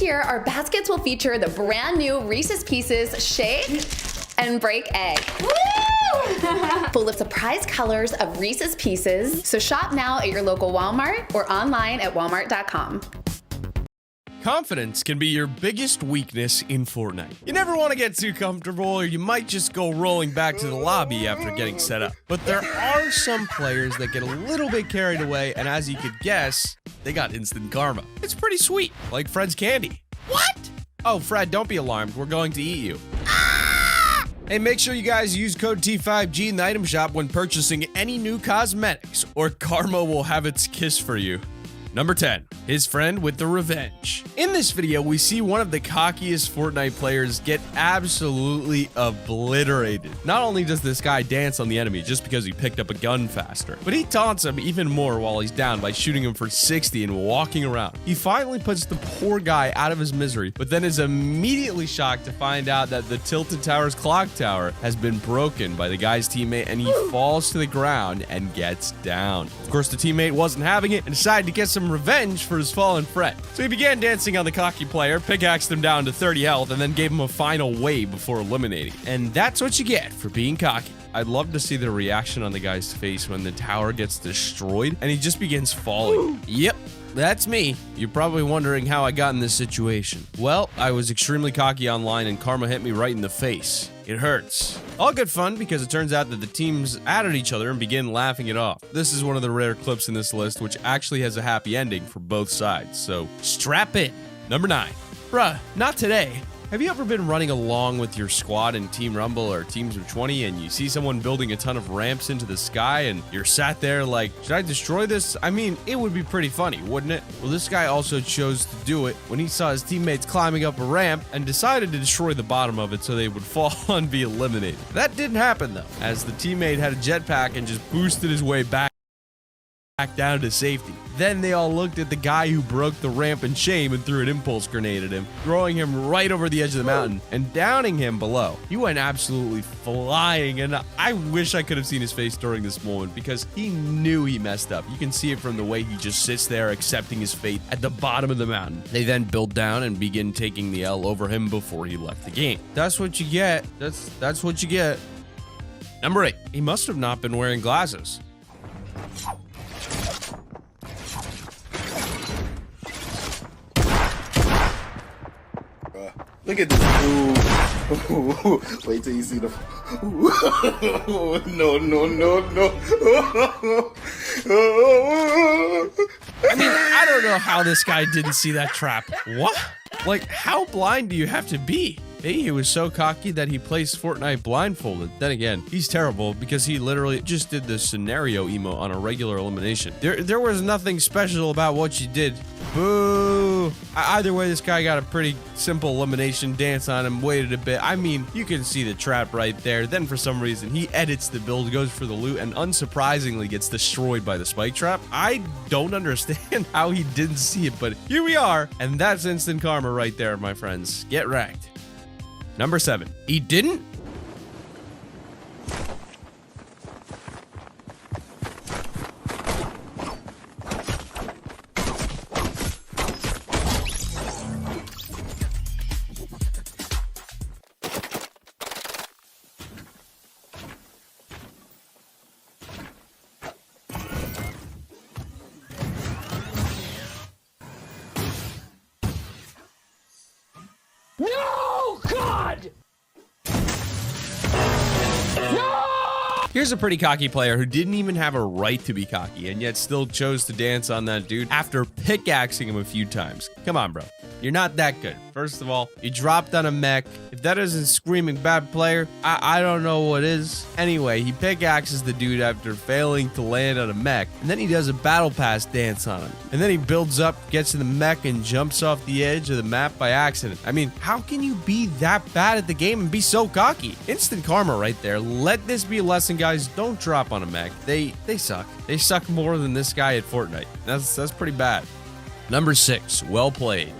year, our baskets will feature the brand new Reese's Pieces Shake and Break Egg. Woo! Full of surprise colors of Reese's Pieces. So shop now at your local Walmart or online at walmart.com. Confidence can be your biggest weakness in Fortnite. You never want to get too comfortable, or you might just go rolling back to the lobby after getting set up. But there are some players that get a little bit carried away, and as you could guess, they got instant karma. It's pretty sweet, like Fred's candy. What? Oh, Fred, don't be alarmed. We're going to eat you. Hey, make sure you guys use code T5G in the item shop when purchasing any new cosmetics, or karma will have its kiss for you. Number 10, his friend with the revenge. In this video, we see one of the cockiest Fortnite players get absolutely obliterated. Not only does this guy dance on the enemy just because he picked up a gun faster, but he taunts him even more while he's down by shooting him for 60 and walking around. He finally puts the poor guy out of his misery, but then is immediately shocked to find out that the Tilted Tower's clock tower has been broken by the guy's teammate, and he falls to the ground and gets down. Of course, the teammate wasn't having it and decided to get some revenge for his fallen friend. So he began dancing on the cocky player, pickaxed him down to 30 health, and then gave him a final wave before eliminating. And that's what you get for being cocky. I'd love to see the reaction on the guy's face when the tower gets destroyed and he just begins falling. Yep. That's me. You're probably wondering how I got in this situation. Well, I was extremely cocky online and karma hit me right in the face. It hurts. All good fun because it turns out that the teams added each other and begin laughing it off. This is one of the rare clips in this list which actually has a happy ending for both sides, so strap in. Number 9. Bruh, not today. Have you ever been running along with your squad in Team Rumble or Teams of 20 and you see someone building a ton of ramps into the sky and you're sat there like, should I destroy this? I mean, it would be pretty funny, wouldn't it? Well, this guy also chose to do it when he saw his teammates climbing up a ramp and decided to destroy the bottom of it so they would fall and be eliminated. That didn't happen though, as the teammate had a jetpack and just boosted his way back down to safety. Then they all looked at the guy who broke the ramp in shame and threw an impulse grenade at him, throwing him right over the edge of the mountain and downing him below. He went absolutely flying, and I wish I could have seen his face during this moment because he knew he messed up. You can see it from the way he just sits there accepting his fate at the bottom of the mountain. They then build down and begin taking the L over him before he left the game. That's what you get. That's what you get. Number 8. He must have not been wearing glasses. Look at this. Ooh. Wait till you see the. No. I mean, I don't know how this guy didn't see that trap. What? Like, how blind do you have to be? He was so cocky that he placed Fortnite blindfolded. Then again, he's terrible because he literally just did the scenario emote on a regular elimination. There was nothing special about what you did. Boo! Either way, this guy got a pretty simple elimination dance on him, waited a bit. I mean, you can see the trap right there. Then for some reason, he edits the build, goes for the loot, and unsurprisingly gets destroyed by the spike trap. I don't understand how he didn't see it, but here we are, and that's instant karma right there, my friends. Get wrecked. Number 7. He didn't? No! God! No! Here's a pretty cocky player who didn't even have a right to be cocky and yet still chose to dance on that dude after pickaxing him a few times. Come on, bro. You're not that good. First of all, you dropped on a mech. If that isn't screaming bad player, I don't know what is. Anyway, he pickaxes the dude after failing to land on a mech, and then he does a battle pass dance on him. And then he builds up, gets in the mech, and jumps off the edge of the map by accident. I mean, how can you be that bad at the game and be so cocky? Instant karma right there. Let this be a lesson, guys. Don't drop on a mech. They suck. They suck more than this guy at Fortnite. That's pretty bad. Number 6, well played.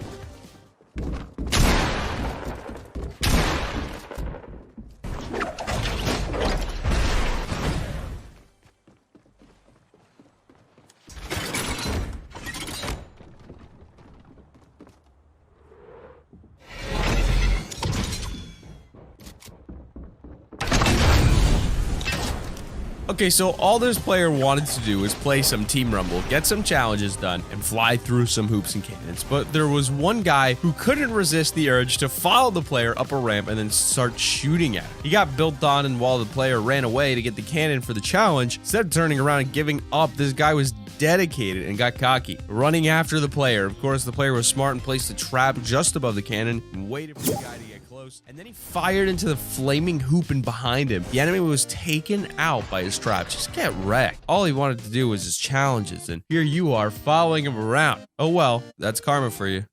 Okay, so all this player wanted to do was play some Team Rumble, get some challenges done, and fly through some hoops and cannons. But there was one guy who couldn't resist the urge to follow the player up a ramp and then start shooting at him. He got built on, and while the player ran away to get the cannon for the challenge, instead of turning around and giving up, this guy was dedicated and got cocky, running after the player. Of course, the player was smart and placed a trap just above the cannon and waited for the guy to get close, and then he fired into the flaming hoop and behind him. The enemy was taken out by his trap. Just get wrecked. All he wanted to do was his challenges, and here you are following him around. Oh well, that's karma for you.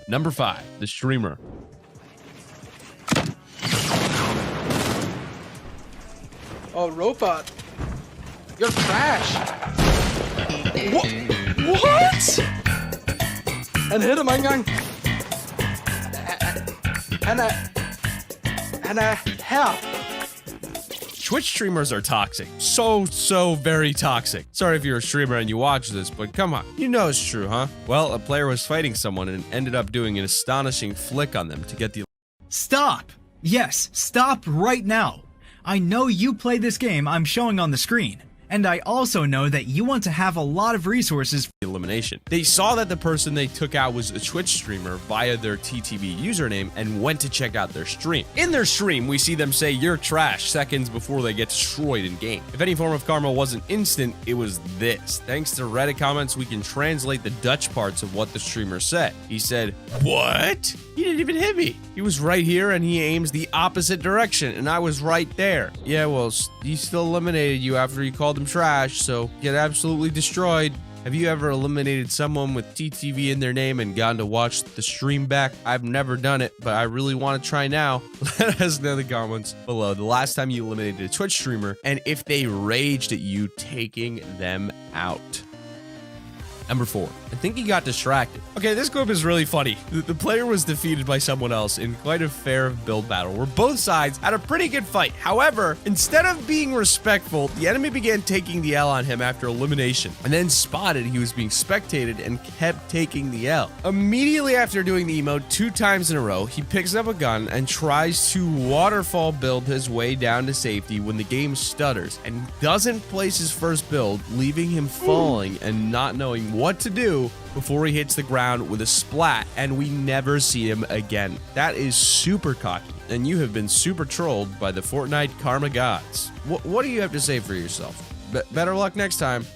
Number 5, the streamer. Oh, robot. You're trash. What? En hit him eingang. Han er her. Twitch streamers are toxic. So very toxic. Sorry if you're a streamer and you watch this, but come on. You know it's true, huh? Well, a player was fighting someone and ended up doing an astonishing flick on them to get the Stop! Yes, stop right now. I know you play this game I'm showing on the screen, and I also know that you want to have a lot of resources. elimination. They saw that the person they took out was a Twitch streamer via their TTV username and went to check out their stream. In their stream, we see them say "you're trash" seconds before they get destroyed in game. If any form of karma wasn't instant, it was this. Thanks to Reddit comments, we can translate the Dutch parts of what the streamer said. He said, "What? He didn't even hit me. He was right here and he aims the opposite direction and I was right there. Yeah, well, he still eliminated you after you called him trash, so get absolutely destroyed." Have you ever eliminated someone with TTV in their name and gone to watch the stream back? I've never done it, but I really want to try now. Let us know in the comments below the last time you eliminated a Twitch streamer and if they raged at you taking them out. Number 4, I think he got distracted. Okay, this clip is really funny. The player was defeated by someone else in quite a fair build battle where both sides had a pretty good fight. However, instead of being respectful, the enemy began taking the L on him after elimination and then spotted he was being spectated and kept taking the L. Immediately after doing the emote 2 times in a row, he picks up a gun and tries to waterfall build his way down to safety when the game stutters and doesn't place his first build, leaving him falling and not knowing what to do before he hits the ground with a splat, and we never see him again. That is super cocky, and you have been super trolled by the Fortnite karma gods. What do you have to say for yourself? Better luck next time.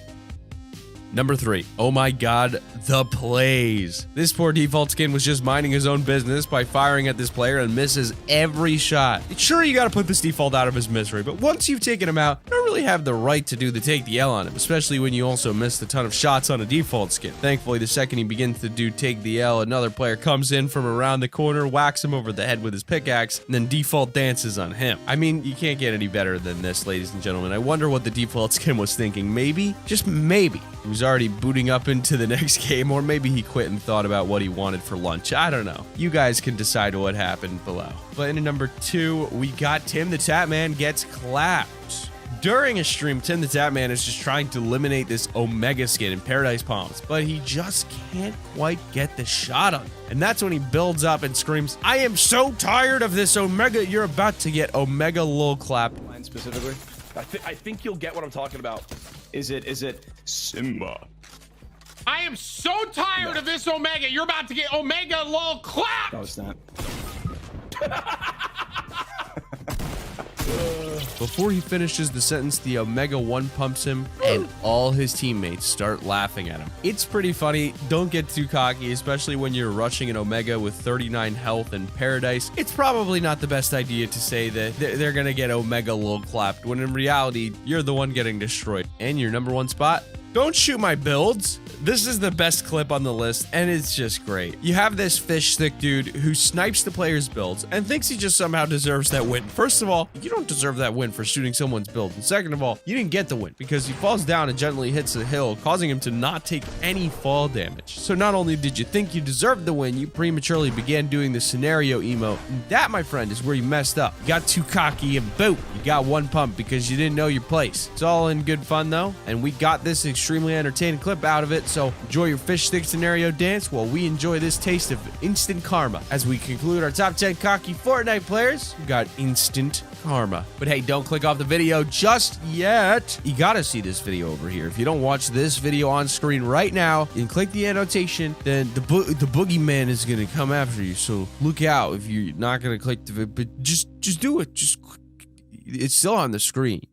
Number 3, oh my god, the plays. This poor default skin was just minding his own business by firing at this player and misses every shot. Sure, you gotta put this default out of his misery, but once you've taken him out, you don't really have the right to do the take the L on him, especially when you also missed a ton of shots on a default skin. Thankfully, the second he begins to do take the L, another player comes in from around the corner, whacks him over the head with his pickaxe, and then default dances on him. I mean, you can't get any better than this, ladies and gentlemen. I wonder what the default skin was thinking. Maybe, just maybe, he was already booting up into the next game, or maybe he quit and thought about what he wanted for lunch. I don't know. You guys can decide what happened below. But in number 2, we got Tim the Tatman gets clapped. During a stream, Tim the Tatman is just trying to eliminate this Omega skin in Paradise Palms, but he just can't quite get the shot on him. And that's when he builds up and screams, "I am so tired of this Omega." You're about to get Omega lol clapped. Specifically, I think you'll get what I'm talking about. Is it Simba? I am so tired of this Omega. You're about to get Omega lol clapped. No, it's not. Before he finishes the sentence, the Omega 1 pumps him, and all his teammates start laughing at him. It's pretty funny. Don't get too cocky, especially when you're rushing an Omega with 39 health in Paradise. It's probably not the best idea to say that they're gonna get Omega lol clapped, when in reality, you're the one getting destroyed. And your number 1 spot? Don't shoot my builds. This is the best clip on the list, and it's just great. You have this fish stick dude who snipes the player's builds and thinks he just somehow deserves that win. First of all, you don't deserve that win for shooting someone's build. And second of all, you didn't get the win because he falls down and gently hits the hill, causing him to not take any fall damage. So not only did you think you deserved the win, you prematurely began doing the scenario emote. And that, my friend, is where you messed up. You got too cocky and boom, you got 1 pump because you didn't know your place. It's all in good fun though, and we got this extremely entertaining clip out of it, so enjoy your fish stick scenario dance while we enjoy this taste of instant karma. As we conclude our top 10 cocky Fortnite players, we got instant karma. But hey, don't click off the video just yet. You gotta see this video over here. If you don't watch this video on screen right now and click the annotation, then the boogeyman is gonna come after you. So look out if you're not gonna click the video, but just do it. It's still on the screen.